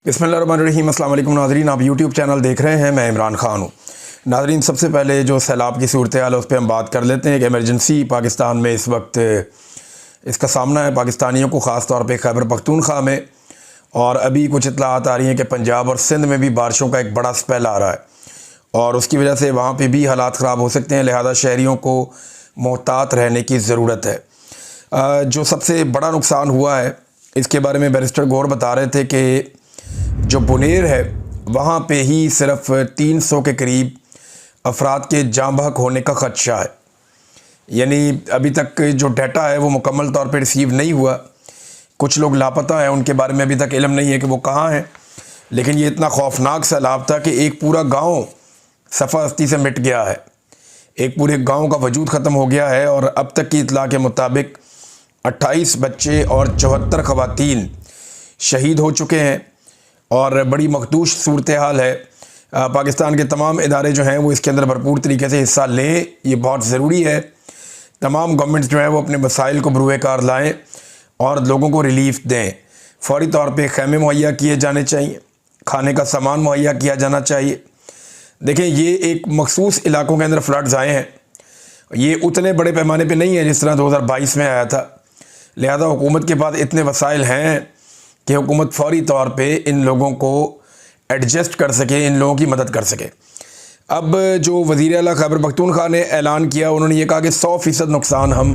बिस्मिल्लाहिर्रहमानिर्रहीम। अस्सलाम वालेकुम नाज़रीन, आप यूट्यूब चैनल देख रहे हैं, मैं इमरान ख़ान हूँ। नाज़रीन, सबसे पहले जो सैलाब की सूरत हाल है उस पर हम बात कर लेते हैं कि एमरजेंसी पाकिस्तान में इस वक्त इसका सामना है पाकिस्तानियों को, ख़ास तौर पे खैबर पख्तूनख्वा में। और अभी कुछ इत्तलात आ रही हैं कि पंजाब और सिंध में भी बारिशों का एक बड़ा स्पेल आ रहा है और उसकी वजह से वहाँ पर भी हालात ख़राब हो सकते हैं, लिहाजा शहरियों को मोहतात रहने की ज़रूरत है। जो सबसे बड़ा नुकसान हुआ है इसके बारे में बैरिस्टर गौर बता रहे थे कि जो बुनेर है वहाँ पे ही सिर्फ 300 के करीब अफराद के जाँ बहक होने का ख़दशा है। यानी अभी तक जो डाटा है वो मुकम्मल तौर पे रिसीव नहीं हुआ। कुछ लोग लापता हैं, उनके बारे में अभी तक इल्म नहीं है कि वो कहाँ हैं। लेकिन ये इतना खौफनाक सैलाब था कि एक पूरा गांव सफ़ाहस्ती से मिट गया है, एक पूरे गांव का वजूद ख़त्म हो गया है। और अब तक की इत्तला के मुताबिक 28 बच्चे और 74 ख़वातीन शहीद हो चुके हैं और बड़ी मखदूश सूरत हाल है। पाकिस्तान के तमाम इदारे जो हैं वो इसके अंदर भरपूर तरीके से हिस्सा लें, ये बहुत ज़रूरी है। तमाम गवर्नमेंट्स जो हैं वो अपने वसाइल को बरूए कार लाएँ और लोगों को रिलीफ दें। फौरी तौर पे खैमे मुहैया किए जाने चाहिए, खाने का सामान मुहैया किया जाना चाहिए। देखें, ये एक मखसूस इलाकों के अंदर फ्लड्स आए हैं, ये उतने बड़े पैमाने पे नहीं है जिस तरह 2022 में आया था। लिहाजा हुकूमत के पास इतने वसाइल हैं कि हुकूमत फौरी तौर पे इन लोगों को एडजस्ट कर सके, इन लोगों की मदद कर सके। अब जो वज़ीर आला खैबर पख्तूनख्वा ने ऐलान किया, उन्होंने ये कहा कि 100% नुकसान हम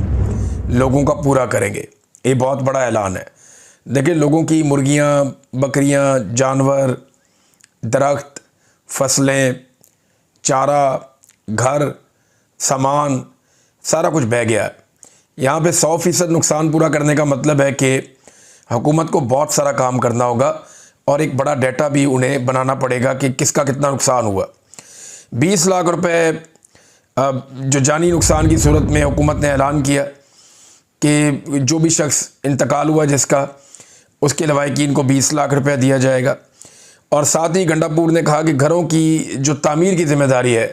लोगों का पूरा करेंगे। ये बहुत बड़ा ऐलान है। देखिए, लोगों की मुर्गियाँ, बकरियाँ, जानवर, दरख्त, फसलें, चारा, घर, सामान, सारा कुछ बह गया है। यहाँ पे 100% नुकसान पूरा करने का मतलब है कि हुकूमत को बहुत सारा काम करना होगा और एक बड़ा डाटा भी उन्हें बनाना पड़ेगा कि किसका कितना नुकसान हुआ। 20 लाख रुपए जो जानी नुकसान की सूरत में हुकूमत ने ऐलान किया कि जो भी शख्स इंतकाल हुआ जिसका, उसके लवाहिकीन को 20 लाख रुपया दिया जाएगा। और साथ ही गंडापुर ने कहा कि घरों की जो तामीर की ज़िम्मेदारी है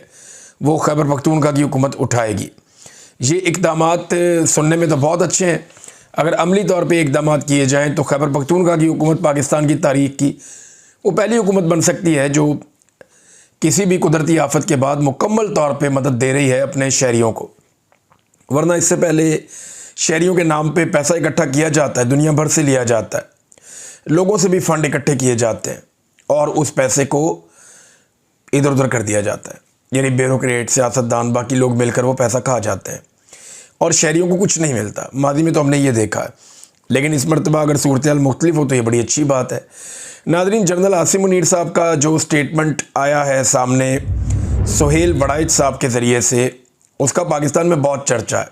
वो खैबर पख्तूनख्वा की हुकूमत उठाएगी। ये इक़दामात सुनने में तो बहुत अच्छे हैं, अगर अमली तौर पे इक़दाम किए जाएँ तो खैबर पख्तूनख्वा की हुकूमत पाकिस्तान की तारीख़ की वो पहली हुकूमत बन सकती है जो किसी भी कुदरती आफत के बाद मुकम्मल तौर पे मदद दे रही है अपने शहरियों को। वरना इससे पहले शहरियों के नाम पे पैसा इकट्ठा किया जाता है, दुनिया भर से लिया जाता है, लोगों से भी फ़ंड इकट्ठे किए जाते हैं और उस पैसे को इधर उधर कर दिया जाता है। यानी ब्यूरोक्रेट, सियासतदान, बाकी लोग मिलकर वो पैसा खा जाते हैं और शहरियों को कुछ नहीं मिलता। माजी में तो हमने ये देखा है, लेकिन इस मरतबा अगर सूरत हाल मुख्तलिफ हो तो ये बड़ी अच्छी बात है। नाज़रीन, जनरल आसिम मुनीर साहब का जो स्टेटमेंट आया है सामने सुहेल वड़ाइच साहब के ज़रिए से, उसका पाकिस्तान में बहुत चर्चा है।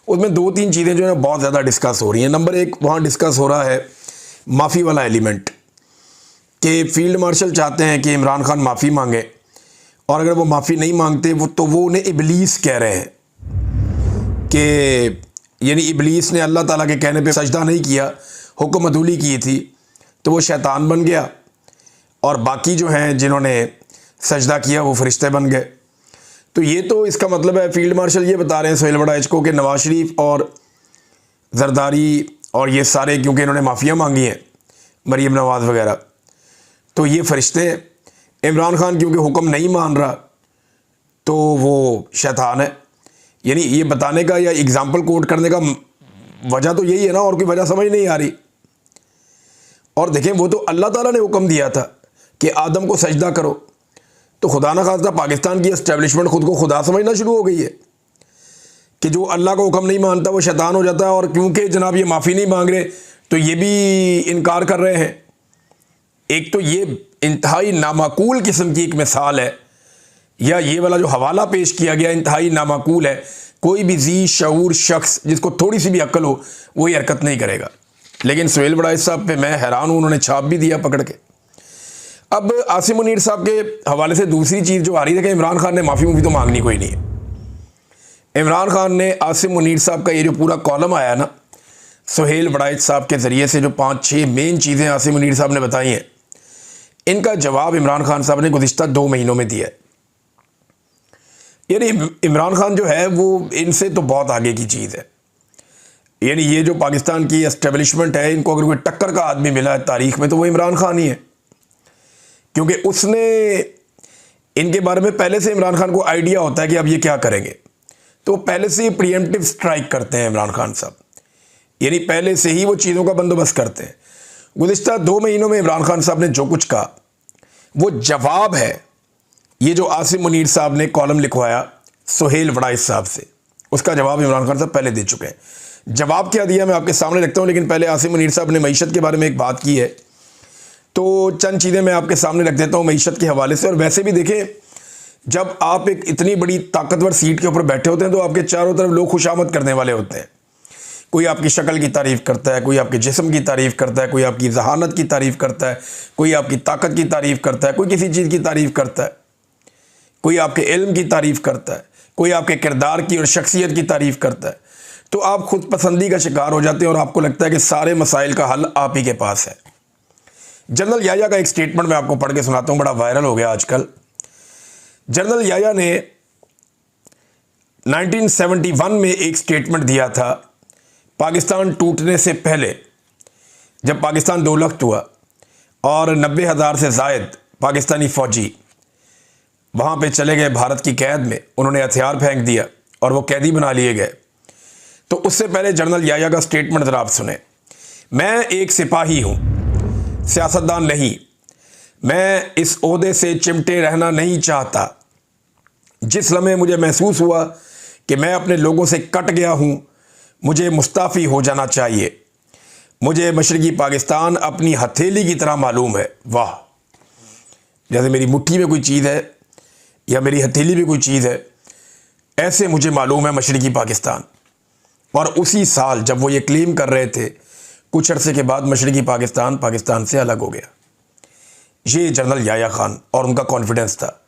उसमें 2-3 चीज़ें जो है बहुत ज़्यादा डिस्कस हो रही हैं। नंबर 1, वहाँ डिस्कस हो रहा है माफ़ी वाला एलिमेंट कि फ़ील्ड मार्शल चाहते हैं कि इमरान खान माफ़ी मांगे और अगर वो माफ़ी नहीं मांगते वो उन्हें इबलीस कह रहे हैं कि यानी इबलीस ने अल्लाह ताला के कहने पे सजदा नहीं किया, हुक्म अदूली की थी तो वो शैतान बन गया और बाकी जो हैं जिन्होंने सजदा किया वो फरिश्ते बन गए। तो ये तो इसका मतलब है, फील्ड मार्शल ये बता रहे हैं सुहेल वड़ाइच को कि नवाज शरीफ और जरदारी और ये सारे, क्योंकि इन्होंने माफ़ियाँ मांगी हैं, मरीम नवाज़ वगैरह, तो ये फरिश्ते हैं। इमरान खान क्योंकि हुक्म नहीं मान रहा तो वो शैतान है। यानी ये बताने का या एग्ज़ाम्पल कोट करने का वजह तो यही है ना, और कोई वजह समझ नहीं आ रही। और देखें, वो तो अल्लाह ताला ने हुक्म दिया था कि आदम को सजदा करो, तो खुदा ना खास्ता पाकिस्तान की एस्टेब्लिशमेंट खुद को खुदा समझना शुरू हो गई है कि जो अल्लाह का हुक्म नहीं मानता वो शैतान हो जाता है। और क्योंकि जनाब ये माफ़ी नहीं मांग रहे तो ये भी इनकार कर रहे हैं। एक तो ये इंतहाई नामाकूल किस्म की एक मिसाल है, या ये वाला जो हवाला पेश किया गया इंतहाई नामाकूल है। कोई भी जी शऊर शख्स जिसको थोड़ी सी भी अक्ल हो वो ये हरकत नहीं करेगा। लेकिन सुहेल वड़ाइच साहब पे मैं हैरान हूँ, उन्होंने छाप भी दिया पकड़ के। अब आसिम मुनीर साहब के हवाले से दूसरी चीज़ जो आ रही है कि इमरान खान ने माफ़ी तो मांगनी कोई नहीं है। इमरान खान ने आसिम मुनीर साहब का ये जो पूरा कॉलम आया ना सुहेल वड़ाइच साहब के ज़रिए से, जो 5-6 मेन चीज़ें आसिम मुनीर साहब ने बताई हैं, इनका जवाब इमरान खान साहब ने गुज़िश्ता 2 महीनों में दिया है। यानी इमरान खान जो है वो इनसे तो बहुत आगे की चीज़ है। यानी ये जो पाकिस्तान की एस्टेब्लिशमेंट है, इनको अगर कोई टक्कर का आदमी मिला है तारीख़ में तो वो इमरान खान ही है। क्योंकि उसने इनके बारे में पहले से इमरान खान को आइडिया होता है कि अब ये क्या करेंगे, तो पहले से ही प्रीएम्प्टिव स्ट्राइक करते हैं इमरान खान साहब, यानी पहले से ही वो चीज़ों का बंदोबस्त करते हैं। गुज़िश्ता 2 महीनों में इमरान खान साहब ने जो कुछ कहा वो जवाब है, ये जो आसिम मुनीर साहब ने कॉलम लिखवाया सुहेल वड़ाइस साहब से, उसका जवाब इमरान खान साहब पहले दे चुके हैं। जवाब क्या दिया मैं आपके सामने रखता हूँ, लेकिन पहले आसिम मुनीर साहब ने मईशत के बारे में एक बात की है, तो चंद चीज़ें मैं आपके सामने रख देता हूँ मईशत के हवाले से। और वैसे भी देखें, जब आप एक इतनी बड़ी ताकतवर सीट के ऊपर बैठे होते हैं तो आपके चारों तरफ लोग खुशामद करने वाले होते हैं। कोई आपकी शक्ल की तारीफ़ करता है, कोई आपके जिस्म की तारीफ़ करता है, कोई आपकी जहानत की तारीफ़ करता है, कोई आपकी ताकत की तारीफ़ करता है, कोई किसी चीज़ की तारीफ़ करता है, कोई आपके इल्म की तारीफ़ करता है, कोई आपके किरदार की और शख्सियत की तारीफ़ करता है। तो आप खुद पसंदी का शिकार हो जाते हैं और आपको लगता है कि सारे मसाइल का हल आप ही के पास है। जनरल याया का एक स्टेटमेंट मैं आपको पढ़ के सुनाता हूँ, बड़ा वायरल हो गया आजकल। जनरल याया ने 1971 में एक स्टेटमेंट दिया था, पाकिस्तान टूटने से पहले, जब पाकिस्तान दो लख्त हुआ और 90,000 से ज़ायद पाकिस्तानी फ़ौजी वहाँ पे चले गए भारत की कैद में, उन्होंने हथियार फेंक दिया और वो कैदी बना लिए गए। तो उससे पहले जनरल याया का स्टेटमेंट ज़रा आप सुने। मैं एक सिपाही हूँ, सियासतदान नहीं। मैं इस ओहदे से चिमटे रहना नहीं चाहता। जिस लम्हे मुझे महसूस हुआ कि मैं अपने लोगों से कट गया हूँ, मुझे मुस्ताफ़ी हो जाना चाहिए। मुझे मशरक़ी पाकिस्तान अपनी हथेली की तरह मालूम है। वाह, जैसे मेरी मुट्ठी में कोई चीज़ है या मेरी हथेली में कोई चीज़ है, ऐसे मुझे मालूम है मशरक़ी पाकिस्तान। और उसी साल जब वो ये क्लेम कर रहे थे, कुछ अरसे के बाद मशरक़ी पाकिस्तान पाकिस्तान से अलग हो गया। ये जनरल याया खान और उनका कॉन्फिडेंस था,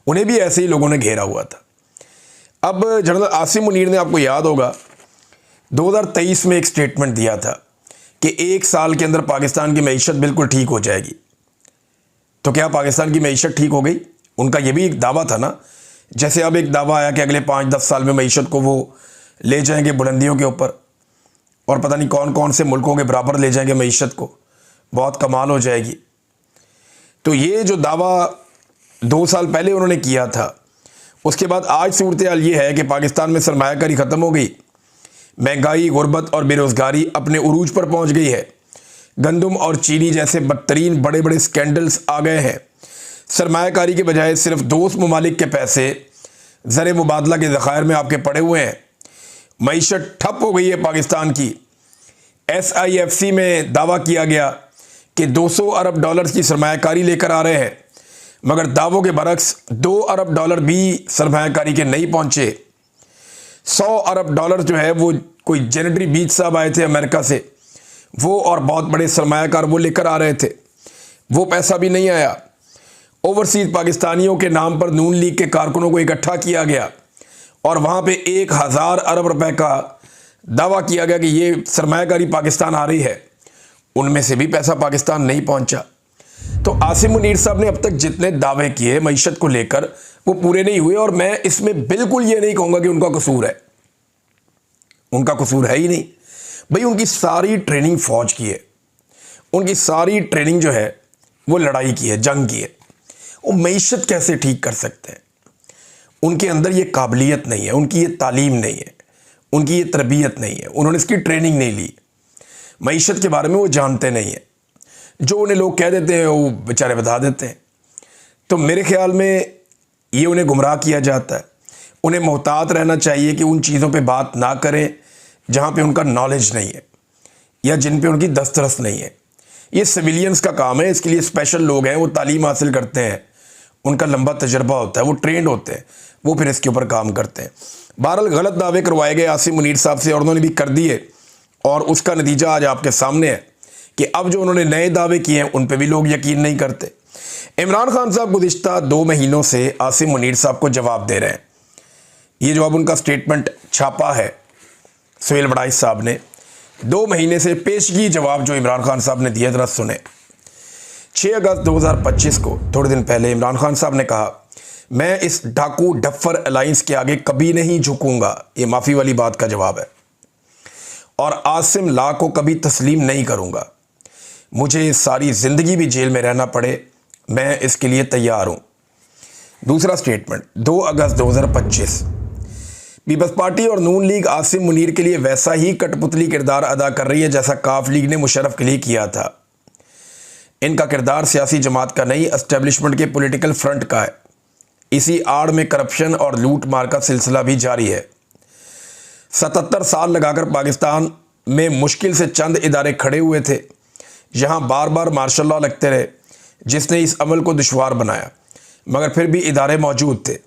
उन्हें भी ऐसे ही लोगों ने घेरा हुआ था। अब जनरल आसिम मुनीर ने, आपको याद होगा, 2023 में एक स्टेटमेंट दिया था कि 1 साल के अंदर पाकिस्तान की मईशत बिल्कुल ठीक हो जाएगी। तो क्या पाकिस्तान की मईशत ठीक हो गई? उनका ये भी एक दावा था ना, जैसे अब एक दावा आया कि अगले 5-10 साल में मईशत को वो ले जाएंगे बुलंदियों के ऊपर और पता नहीं कौन कौन से मुल्कों के बराबर ले जाएंगे मईशत को, बहुत कमाल हो जाएगी। तो ये जो दावा 2 साल पहले उन्होंने किया था, उसके बाद आज सूरत हाल ये है कि पाकिस्तान में सरमायाकारी ख़त्म हो गई, महंगाई, गुर्बत और बेरोज़गारी अपने उरूज पर पहुंच गई है। गंदम और चीनी जैसे बदतरीन बड़े बड़े स्कैंडल्स आ गए हैं। सरमायाकारी के बजाय सिर्फ दोस्त ममालिक के पैसे ज़र मुबादला के ज़खायर में आपके पड़े हुए हैं। मईशत ठप हो गई है पाकिस्तान की। SIFC में दावा किया गया कि 200 अरब डॉलर्स की सरमायाकारी लेकर आ रहे हैं, मगर दावों के बरक्स 2 अरब डॉलर भी सरमायाकारी के नहीं पहुंचे। 100 अरब डॉलर जो है वो कोई जेनेटरी बीच साहब आए थे अमेरिका से, वो और बहुत बड़े सरमायाकार वो लेकर आ रहे थे, वो पैसा भी नहीं आया। ओवरसीज़ पाकिस्तानियों के नाम पर नून लीग के कारकुनों को इकट्ठा किया गया और वहाँ पे 1000 अरब रुपए का दावा किया गया कि ये सरमायाकारी पाकिस्तान आ रही है, उनमें से भी पैसा पाकिस्तान नहीं पहुँचा। तो आसिम मुनीर साहब ने अब तक जितने दावे किए मईशत को लेकर, वो पूरे नहीं हुए। और मैं इसमें बिल्कुल ये नहीं कहूँगा कि उनका कसूर है, उनका कसूर है ही नहीं भाई। उनकी सारी ट्रेनिंग फ़ौज की है, उनकी सारी ट्रेनिंग जो है वो लड़ाई की है, जंग की है। वो मईशत कैसे ठीक कर सकते हैं? उनके अंदर ये काबिलियत नहीं है, उनकी ये तालीम नहीं है, उनकी ये तरबियत नहीं है, उन्होंने इसकी ट्रेनिंग नहीं ली, मईशत के बारे में वो जानते नहीं हैं। जो उन्हें लोग कह देते हैं वो बेचारे बता देते हैं। तो मेरे ख्याल में ये उन्हें गुमराह किया जाता है। उन्हें मोहतात रहना चाहिए कि उन चीज़ों पे बात ना करें जहाँ पे उनका नॉलेज नहीं है या जिन पे उनकी दस्तरस नहीं है। ये सिविलियंस का काम है, इसके लिए स्पेशल लोग हैं, वो तालीम हासिल करते हैं, उनका लंबा तजर्बा होता है, वो ट्रेंड होते हैं, वो फिर इसके ऊपर काम करते हैं। बहरहाल गलत दावे करवाए गए आसिम मुनीर साहब से और उन्होंने भी कर दिए, और उसका नतीजा आज आपके सामने है कि अब जो उन्होंने नए दावे किए हैं उन पे भी लोग यकीन नहीं करते। इमरान खान साहब गुज़िश्ता 2 महीनों से आसिम मुनीर साहब को जवाब दे रहे हैं। ये जो अब उनका स्टेटमेंट छापा है सुहेल वड़ाइस साहब ने, 2 महीने से पेशगी जवाब जो इमरान खान साहब ने दिया, जरा सुने। 6 अगस्त 2025 को, थोड़े दिन पहले, इमरान खान साहब ने कहा, मैं इस डाकू डफर अलायंस के आगे कभी नहीं झुकूंगा। ये माफ़ी वाली बात का जवाब है। और आसिम ला को कभी तस्लीम नहीं करूंगा। मुझे सारी ज़िंदगी भी जेल में रहना पड़े, मैं इसके लिए तैयार हूँ। दूसरा स्टेटमेंट 2 अगस्त 2025, पीपल्स पार्टी और नून लीग आसिम मुनीर के लिए वैसा ही कठपुतली किरदार अदा कर रही है जैसा काफ लीग ने मुशर्रफ के लिए किया था। इनका किरदार सियासी जमात का नहीं, एस्टेब्लिशमेंट के पॉलिटिकल फ्रंट का है। इसी आड़ में करप्शन और लूट मार का सिलसिला भी जारी है। 77 साल लगाकर पाकिस्तान में मुश्किल से चंद इदारे खड़े हुए थे जहां बार बार मार्शल लॉ लगते रहे, जिसने इस अमल को दुश्वार बनाया, मगर फिर भी इदारे मौजूद थे।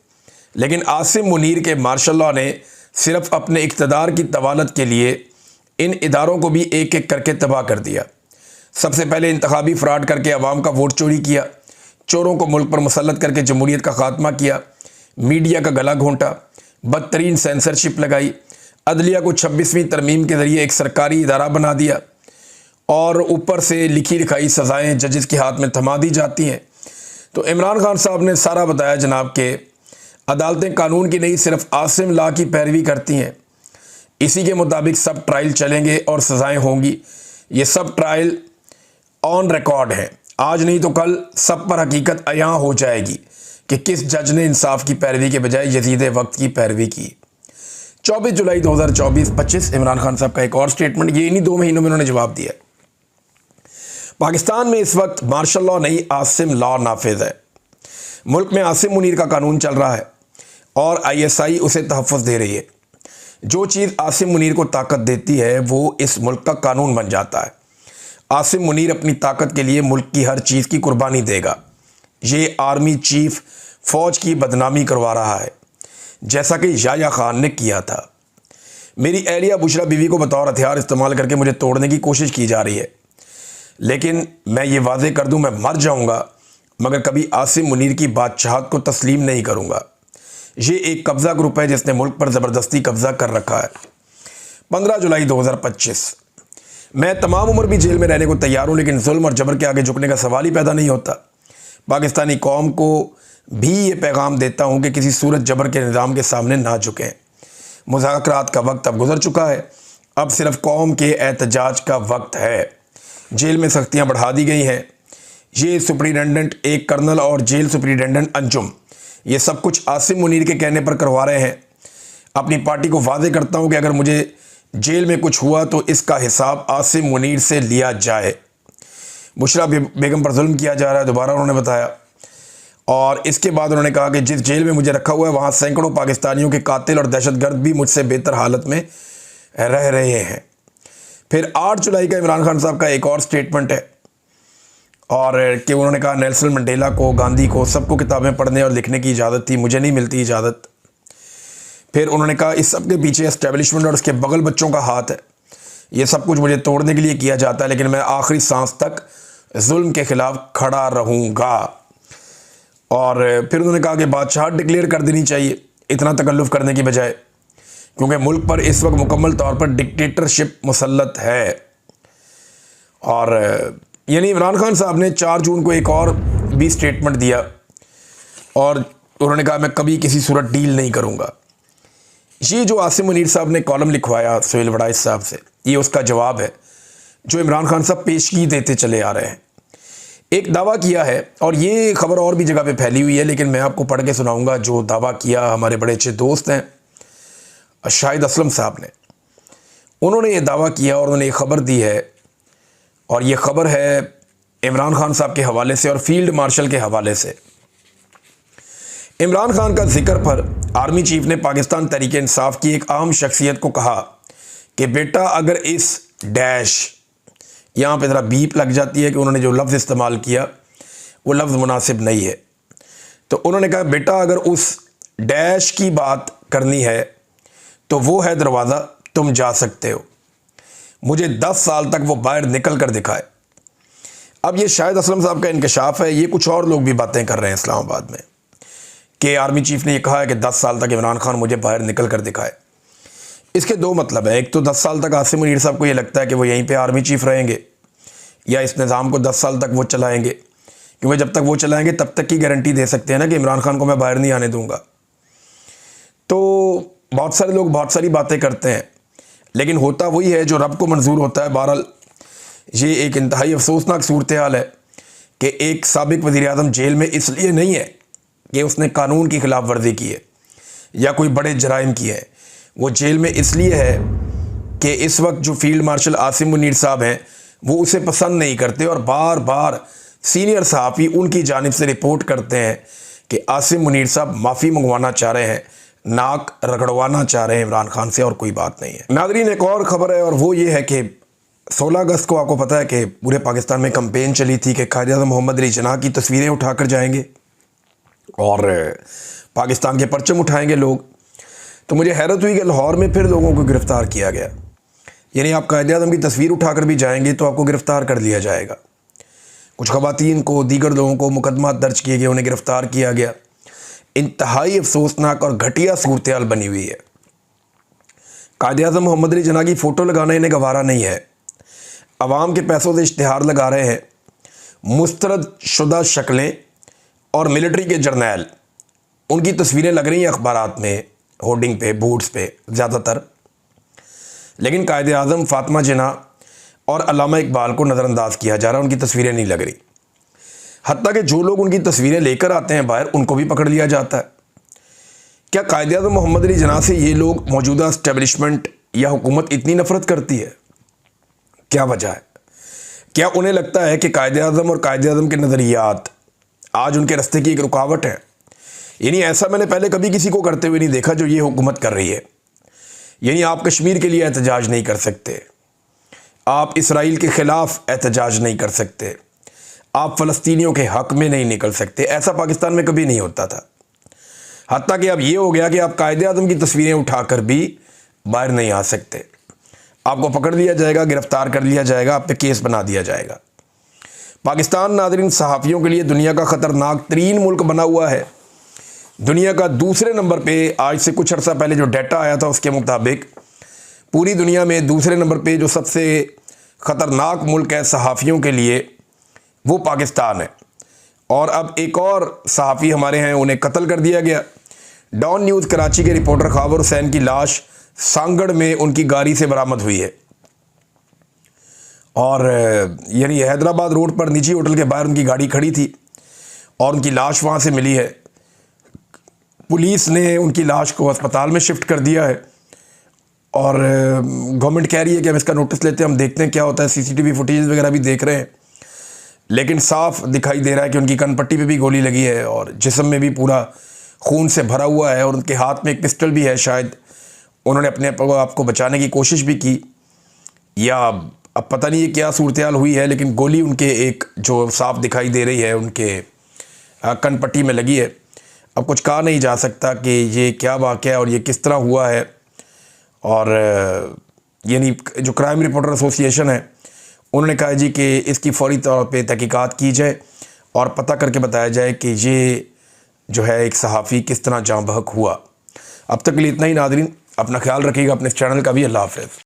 लेकिन आसिम मुनीर के मार्शल लॉ ने सिर्फ अपने इक़्तिदार की तवालत के लिए इन इदारों को भी एक एक करके तबाह कर दिया। सबसे पहले इंतखाबी फ्रॉड करके अवाम का वोट चोरी किया, चोरों को मुल्क पर मुसल्लत करके जमहूरियत का खात्मा किया, मीडिया का गला घोंटा, बदतरीन सेंसरशिप लगाई, अदलिया को 26वीं तरमीम के ज़रिए एक सरकारी इदारा बना दिया और ऊपर से लिखी लिखाई सज़ाएँ जजेस के हाथ में थमा दी जाती हैं। तो इमरान खान साहब ने सारा बताया जनाब के अदालतें कानून की नहीं सिर्फ आसिम लॉ की पैरवी करती हैं। इसी के मुताबिक सब ट्रायल चलेंगे और सज़ाएँ होंगी। ये सब ट्रायल ऑन रिकॉर्ड है, आज नहीं तो कल सब पर हकीकत अयां हो जाएगी कि किस जज ने इंसाफ की पैरवी के बजाय यजीद वक्त की पैरवी की। 24 जुलाई 2024-25 इमरान खान साहब का एक और स्टेटमेंट, ये इन्हीं 2 महीनों में उन्होंने जवाब दिया। पाकिस्तान में इस वक्त मार्शल लॉ नहीं आसिम लॉ नाफिज है। मुल्क में आसिम मुनीर का कानून चल रहा है और ISI उसे तहफ़्फ़ुज़ दे रही है। जो चीज़ आसिम मुनीर को ताकत देती है वो इस मुल्क का कानून बन जाता है। आसिम मुनीर अपनी ताकत के लिए मुल्क की हर चीज़ की कुर्बानी देगा। ये आर्मी चीफ फ़ौज की बदनामी करवा रहा है जैसा कि याह्या खान ने किया था। मेरी एहलिया बुशरा बीवी को बतौर हथियार इस्तेमाल करके मुझे तोड़ने की कोशिश की जा रही है, लेकिन मैं ये वादे कर दूं, मैं मर जाऊंगा मगर कभी आसिम मुनीर की बादशाहत को तस्लीम नहीं करूंगा। ये एक कब्ज़ा ग्रुप है जिसने मुल्क पर ज़बरदस्ती कब्ज़ा कर रखा है। 15 जुलाई 2025, मैं तमाम उम्र भी जेल में रहने को तैयार हूँ, लेकिन जुल्म और जबर के आगे झुकने का सवाल ही पैदा नहीं होता। पाकिस्तानी कौम को भी ये पैगाम देता हूँ कि किसी सूरत जबर के निज़ाम के सामने ना झुकें। मुज़ाकरात का वक्त अब गुजर चुका है, अब सिर्फ कौम के एहतजाज का वक्त है। जेल में सख्तियाँ बढ़ा दी गई हैं। ये सुप्रिटेंडेंट एक कर्नल और जेल सुप्रिटेंडेंट अंजुम ये सब कुछ आसिम मुनीर के कहने पर करवा रहे हैं। अपनी पार्टी को वादे करता हूँ कि अगर मुझे जेल में कुछ हुआ तो इसका हिसाब आसिम मुनीर से लिया जाए। बुशरा बेगम पर जुल्म किया जा रहा है, दोबारा उन्होंने बताया। और इसके बाद उन्होंने कहा कि जिस जेल में मुझे रखा हुआ है वहाँ सैकड़ों पाकिस्तानियों के कातिल और दहशतगर्द भी मुझसे बेहतर हालत में रह रहे हैं। फिर 8 जुलाई का इमरान खान साहब का एक और स्टेटमेंट है और कि उन्होंने कहा नेल्सन मंडेला को, गांधी को, सबको किताबें पढ़ने और लिखने की इजाज़त थी, मुझे नहीं मिलती इजाज़त। फिर उन्होंने कहा इस सब के पीछे एस्टेब्लिशमेंट और उसके बगल बच्चों का हाथ है। ये सब कुछ मुझे तोड़ने के लिए किया जाता है, लेकिन मैं आखिरी सांस तक जुल्म के ख़िलाफ़ खड़ा रहूँगा। और फिर उन्होंने कहा कि बादशाहत डिक्लेयर कर देनी चाहिए इतना तकल्लुफ़ करने की बजाय, क्योंकि मुल्क पर इस वक्त मुकम्मल तौर पर डिक्टेटरशिप मुसल्लत है। और यानी इमरान खान साहब ने 4 जून को एक और भी स्टेटमेंट दिया और उन्होंने कहा मैं कभी किसी सूरत डील नहीं करूँगा। ये जो आसिम मुनीर साहब ने कॉलम लिखवाया सुहेल वड़ाइच साहब से, ये उसका जवाब है जो इमरान खान साहब पेशगी देते चले आ रहे हैं। एक दावा किया है और ये खबर और भी जगह पे फैली हुई है, लेकिन मैं आपको पढ़ के सुनाऊंगा जो दावा किया हमारे बड़े अच्छे दोस्त हैं शाहिद असलम साहब ने। उन्होंने ये दावा किया और उन्होंने ये ख़बर दी है और ये ख़बर है इमरान खान साहब के हवाले से और फील्ड मार्शल के हवाले से। इमरान खान का जिक्र पर आर्मी चीफ ने पाकिस्तान तहरीक इंसाफ की एक अहम शख्सियत को कहा कि बेटा अगर इस डैश, यहाँ पे ज़रा बीप लग जाती है कि उन्होंने जो लफ्ज़ इस्तेमाल किया वो लफ्ज़ मुनासिब नहीं है। तो उन्होंने कहा बेटा अगर उस डैश की बात करनी है तो वो है दरवाज़ा, तुम जा सकते हो। मुझे 10 साल तक वो बाहर निकल कर दिखाए। अब ये शाहिद असलम साहब का इंकशाफ है, ये कुछ और लोग भी बातें कर रहे हैं इस्लामाबाद में कि आर्मी चीफ ने ये कहा है कि 10 साल तक इमरान खान मुझे बाहर निकल कर दिखाए। इसके 2 मतलब है, एक तो 10 साल तक आसिम मुनीर साहब को ये लगता है कि वो यहीं पे आर्मी चीफ रहेंगे या इस निज़ाम को 10 साल तक वो चलाएंगे, क्योंकि जब तक वो चलाएंगे तब तक की गारंटी दे सकते हैं ना कि इमरान खान को मैं बाहर नहीं आने दूंगा। तो बहुत सारे लोग बहुत सारी बातें करते हैं, लेकिन होता वही है जो रब को मंजूर होता है। बहरहाल ये एक इंतहाई अफसोसनाक सूरत हाल है कि एक साबिक वज़ीर-ए-आज़म जेल में इसलिए नहीं है कि उसने कानून की खिलाफ वर्जी की है या कोई बड़े जराइम किए हैं। वो जेल में इसलिए है कि इस वक्त जो फील्ड मार्शल आसिम मुनीर साहब हैं वो उसे पसंद नहीं करते और बार बार सीनियर सहाफ़ी उनकी जानिब से रिपोर्ट करते हैं कि आसिम मुनीर साहब माफ़ी मंगवाना चाह रहे हैं, नाक रगड़वाना चाह रहे हैं इमरान खान से, और कोई बात नहीं है। नाज़रीन, एक और ख़बर है और वो ये है कि 16 अगस्त को आपको पता है कि पूरे पाकिस्तान में कैंपेन चली थी कि कायद-ए-आज़म मोहम्मद अली जिन्ना की तस्वीरें उठाकर जाएंगे और पाकिस्तान के परचम उठाएंगे लोग। तो मुझे हैरत हुई कि लाहौर में फिर लोगों को गिरफ़्तार किया गया। यानी आप कायद-ए-आज़म की तस्वीर उठाकर भी जाएंगे तो आपको गिरफ़्तार कर लिया जाएगा। कुछ ख़वातीन को, दीगर लोगों को मुकदमा दर्ज किए गए, उन्हें गिरफ़्तार किया गया। इंतहाई अफसोसनाक और घटिया सूरत हाल बनी हुई है। कायद-ए-आज़म मोहम्मद अली जिन्ना की फ़ोटो लगाना इन्हें गवारा नहीं है। अवाम के पैसों से इश्तिहार लगा रहे हैं। मुस्तरद शुदा शक्लें और मिलिट्री के जर्नैल, उनकी तस्वीरें लग रही हैं अखबारात में, होर्डिंग पे, बोर्ड्स पे ज़्यादातर। लेकिन कायद-ए-आज़म, फ़ातिमा जिन्ना और अल्लामा इकबाल को नज़रअंदाज किया जा रहा है, उनकी तस्वीरें नहीं लग रही। हत्ता कि जो लोग उनकी तस्वीरें लेकर आते हैं बाहर, उनको भी पकड़ लिया जाता है। क्या कायद-ए-आज़म मोहम्मद अली जिन्ना से ये लोग, मौजूदा इस्टेब्लिशमेंट या हुकूमत इतनी नफ़रत करती है? क्या वजह है? क्या उन्हें लगता है कि कायद-ए-आज़म और कायद-ए-आज़म के नज़रियात आज उनके रास्ते की एक रुकावट है? यानी ऐसा मैंने पहले कभी किसी को करते हुए नहीं देखा जो ये हुकूमत कर रही है। यानी आप कश्मीर के लिए एहतजाज नहीं कर सकते, आप इसराइल के ख़िलाफ़ एहतजाज नहीं कर सकते, आप फ़लस्तीनियों के हक़ में नहीं निकल सकते। ऐसा पाकिस्तान में कभी नहीं होता था। हत्ता कि अब ये हो गया कि आप कायद-ए-आज़म की तस्वीरें उठाकर भी बाहर नहीं आ सकते। आपको पकड़ लिया जाएगा, गिरफ़्तार कर लिया जाएगा, आप पे केस बना दिया जाएगा। पाकिस्तान, नाज़रीन, सहाफ़ियों के लिए दुनिया का ख़तरनाक तरीन मुल्क बना हुआ है। दुनिया का दूसरे नंबर पे, आज से कुछ अर्सा पहले जो डाटा आया था उसके मुताबिक पूरी दुनिया में दूसरे नंबर पे जो सबसे ख़तरनाक मुल्क है सहाफ़ियों के लिए, वो पाकिस्तान है। और अब एक और सहाफ़ी हमारे हैं, उन्हें कत्ल कर दिया गया। डॉन न्यूज़ कराची के रिपोर्टर ख़ावर हुसैन की लाश सांगड़ में उनकी गाड़ी से बरामद हुई है और यानी हैदराबाद रोड पर निजी होटल के बाहर उनकी गाड़ी खड़ी थी और उनकी लाश वहाँ से मिली है। पुलिस ने उनकी लाश को अस्पताल में शिफ्ट कर दिया है और गवर्नमेंट कह रही है कि हम इसका नोटिस लेते हैं, हम देखते हैं क्या होता है। सीसीटीवी फुटेज वगैरह भी देख रहे हैं, लेकिन साफ दिखाई दे रहा है कि उनकी कनपट्टी पे भी गोली लगी है और जिस्म में भी पूरा खून से भरा हुआ है और उनके हाथ में एक पिस्टल भी है। शायद उन्होंने अपने आप को बचाने की कोशिश भी की या अब पता नहीं ये क्या सूरत हाल हुई है, लेकिन गोली उनके एक जो साफ दिखाई दे रही है उनके कनपट्टी में लगी है। अब कुछ कहा नहीं जा सकता कि ये क्या वाक़या है और ये किस तरह हुआ है। और यानी जो क्राइम रिपोर्टर एसोसिएशन है उन्होंने कहा जी कि इसकी फ़ौरी तौर पे तहकीकात की जाए और पता करके बताया जाए कि ये जो है एक सहाफ़ी किस तरह जाँ बहक हुआ। अब तक के लिए इतना ही नाज़रीन, अपना ख्याल रखिएगा, अपने चैनल का भी। अल्लाह हाफ़िज़।